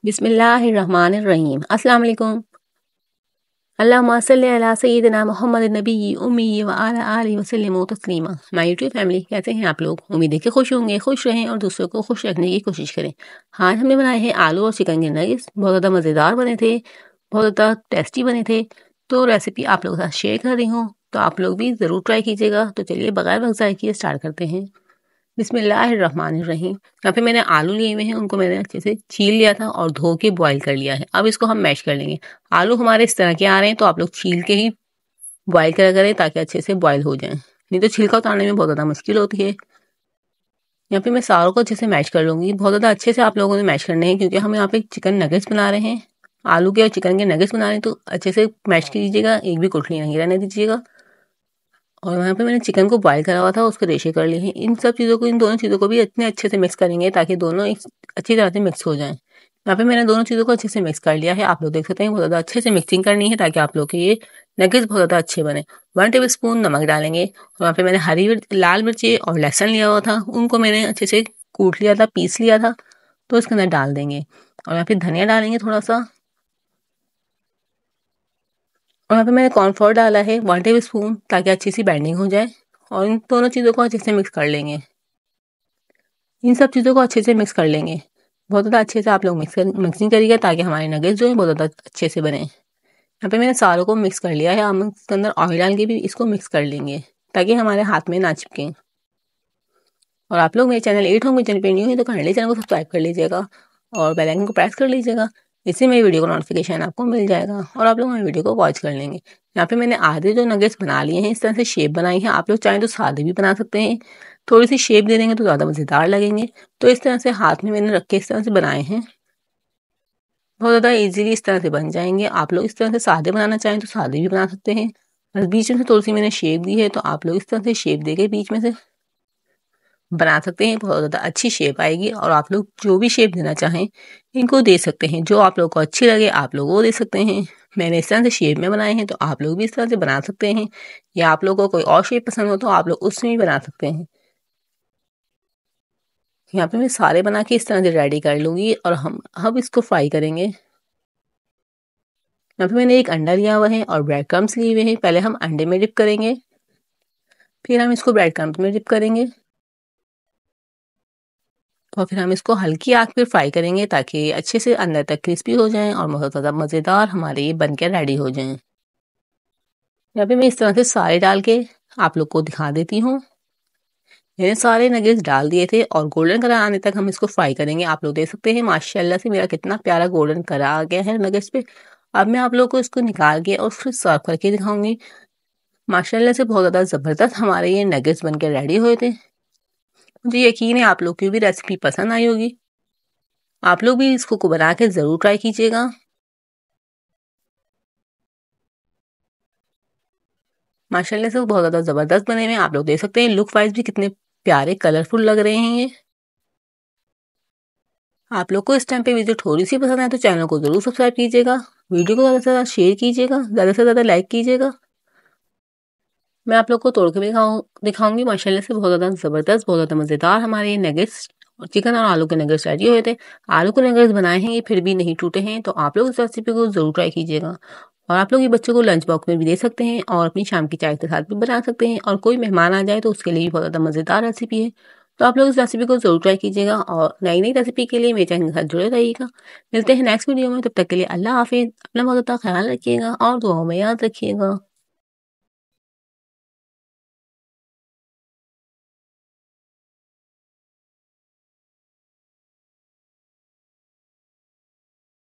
बिस्मिल्लाहिर्रहमानिर्रहीम। अस्सलाम वालेकुम। अल्लाहुम्मा सल्लि अला सय्यिदिना मुहम्मदिन नबिय्यि उम्मी व अला आलिहि वसल्लिमु तस्लीमा। माय यूट्यूब फैमिली, कैसे हैं आप लोग? उम्मीद है कि खुश होंगे, खुश रहें और दूसरों को खुश रखने की कोशिश करें। आज हमने बनाए हैं आलू और चिकन के नगेट्स। बहुत ज़्यादा मज़ेदार बने थे, बहुत ज़्यादा टेस्टी बने थे। तो रेसिपी आप लोगों के साथ शेयर कर रही हूँ, तो आप लोग भी ज़रूर ट्राई कीजिएगा। तो चलिए बगैर वक्त ज़ाय किए स्टार्ट करते हैं। बिस्मिल्लाहिर्रहमानिर्रहीम। यहाँ पे मैंने आलू लिए हुए हैं, उनको मैंने अच्छे से छील लिया था और धो के बॉईल कर लिया है। अब इसको हम मैश कर लेंगे। आलू हमारे इस तरह के आ रहे हैं, तो आप लोग छील के ही बॉईल करा करें ताकि अच्छे से बॉईल हो जाएं, नहीं तो छिलका उतारने में बहुत ज़्यादा मुश्किल होती है। यहाँ पे मैं सारों को अच्छे से मैश कर लूँगी। बहुत ज़्यादा अच्छे से आप लोगों ने मैश करने हैं, क्योंकि हम यहाँ पे चिकन नगेट्स बना रहे हैं। आलू के और चिकन के नगेट्स बना रहे हैं, तो अच्छे से मैश कीजिएगा, एक भी गुठली नहीं रहने दीजिएगा। और यहाँ पे मैंने चिकन को बॉईल करा हुआ था, उसके रेशे कर लिए हैं। इन दोनों चीज़ों को भी इतने अच्छे से मिक्स करेंगे ताकि दोनों एक अच्छी तरह से मिक्स हो जाएं। यहाँ पे मैंने दोनों चीज़ों को अच्छे से मिक्स कर लिया है। आप लोग देख सकते हैं, बहुत ज़्यादा अच्छे से मिक्सिंग करनी है ताकि आप लोग के ये नगेट्स बहुत ज़्यादा अच्छे बने। 1 टेबल स्पून नमक डालेंगे। और यहाँ पे मैंने लाल मिर्ची और लहसुन लिया हुआ था, उनको मैंने अच्छे से कूट लिया था, पीस लिया था, तो इसके अंदर डाल देंगे। और यहाँ पे धनिया डालेंगे थोड़ा सा। और यहाँ पे मैंने कॉर्नफ्लोर डाला है 1 टेबल स्पून, ताकि अच्छी सी बाइंडिंग हो जाए। और इन दोनों चीज़ों को अच्छे से मिक्स कर लेंगे। इन सब चीज़ों को अच्छे से मिक्स कर लेंगे। बहुत ज़्यादा अच्छे से आप लोग मिक्सिंग करिएगा ताकि हमारे नगेट्स जो है बहुत ज़्यादा अच्छे से बने। यहाँ पे मैंने सारों को मिक्स कर लिया है। हम इसके अंदर ऑयल डाल के भी इसको मिक्स कर लेंगे ताकि हमारे हाथ में ना चिपके। और आप लोग मेरे चैनल चैनल पे न्यू है तो काइंडली चैनल को सब्सक्राइब कर लीजिएगा और बेल आइकन को प्रेस कर लीजिएगा। इससे मेरी वीडियो का नोटिफिकेशन आपको मिल जाएगा और आप लोग मेरी वीडियो को वॉच कर लेंगे। यहाँ पे मैंने आधे जो नगेट्स बना लिए हैं, इस तरह से शेप बनाई है। आप लोग चाहें तो सादे भी बना सकते हैं, थोड़ी सी शेप दे देंगे तो ज़्यादा मज़ेदार लगेंगे। तो इस तरह से हाथ में मैंने रख के इस तरह से बनाए हैं। बहुत ज़्यादा इजीली इस तरह से बन जाएंगे। आप लोग इस तरह से सादे बनाना चाहें तो सादे भी बना सकते हैं। बस बीच में से थोड़ी सी मैंने शेप दी है, तो आप लोग इस तरह से शेप देके बीच में से बना सकते हैं। बहुत ज़्यादा अच्छी शेप आएगी। और आप लोग जो भी शेप देना चाहें इनको दे सकते हैं, जो आप लोग को अच्छी लगे आप लोग वो दे सकते हैं। मैंने इस तरह से शेप में बनाए हैं, तो आप लोग भी इस तरह से बना सकते हैं। या आप लोगों को कोई और शेप पसंद हो तो आप लोग उसमें भी बना सकते हैं। यहाँ पे मैं सारे बना के इस तरह से रेडी कर लूँगी और हम अब इसको फ्राई करेंगे। यहाँ पे मैंने एक अंडा लिया हुआ है और ब्रेड क्रम्स लिए हुए हैं। पहले हम अंडे में डिप करेंगे, फिर हम इसको ब्रेड क्रम्स में डिप करेंगे और फिर हम इसको हल्की आंच पे फ्राई करेंगे ताकि अच्छे से अंदर तक क्रिस्पी हो जाएं और बहुत ज़्यादा मज़ेदार हमारे ये बन के रेडी हो जाएं। यहाँ पे मैं इस तरह से सारे डाल के आप लोग को दिखा देती हूँ। मैंने सारे नगेट्स डाल दिए थे और गोल्डन कलर आने तक हम इसको फ्राई करेंगे। आप लोग देख सकते हैं माशाल्लाह से मेरा कितना प्यारा गोल्डन कलर आ गया है नगेट्स पे। अब मैं आप लोग को इसको निकाल के और फिर सर्व करके दिखाऊंगी। माशाल्लाह से बहुत ज़्यादा ज़बरदस्त हमारे ये नगेट्स बन के रेडी हुए थे। मुझे यकीन है आप लोग की भी रेसिपी पसंद आई होगी। आप लोग भी इसको बना के ज़रूर ट्राई कीजिएगा। माशाल्लाह से बहुत ज़्यादा ज़बरदस्त बने हुए हैं। आप लोग देख सकते हैं लुक वाइज भी कितने प्यारे कलरफुल लग रहे हैं ये। आप लोग को इस टाइम पे वीडियो थोड़ी सी पसंद आए तो चैनल को ज़रूर सब्सक्राइब कीजिएगा, वीडियो को ज़्यादा से ज़्यादा शेयर कीजिएगा, ज़्यादा से ज़्यादा लाइक कीजिएगा। मैं आप लोग को तोड़ के भी दिखाऊंगी। माशाल्लाह से बहुत ज़्यादा ज़बरदस्त, बहुत ज़्यादा मज़ेदार हमारे ये नगेट्स और चिकन और आलू के नगेट्स रेडी हुए थे। आलू के नगेट्स बनाए हैं ये, फिर भी नहीं टूटे हैं। तो आप लोग इस रेसिपी को ज़रूर ट्राई कीजिएगा। और आप लोग ये बच्चों को लंच बॉक्स में भी दे सकते हैं और अपनी शाम की चाय के साथ भी बना सकते हैं। और कोई मेहमान आ जाए तो उसके लिए भी बहुत ज़्यादा मज़ेदार रेसिपी है। तो आप लोग इस रेसिपी को ज़रूर ट्राई कीजिएगा और नई नई रेसिपी के लिए मेरे चैनल के साथ जुड़े रहिएगा। मिलते हैं नेक्स्ट वीडियो में, तब तक के लिए अल्लाह हाफिज़। अपना बहुत ज़्यादा ख्याल रखिएगा और दुआओं में याद रखिएगा।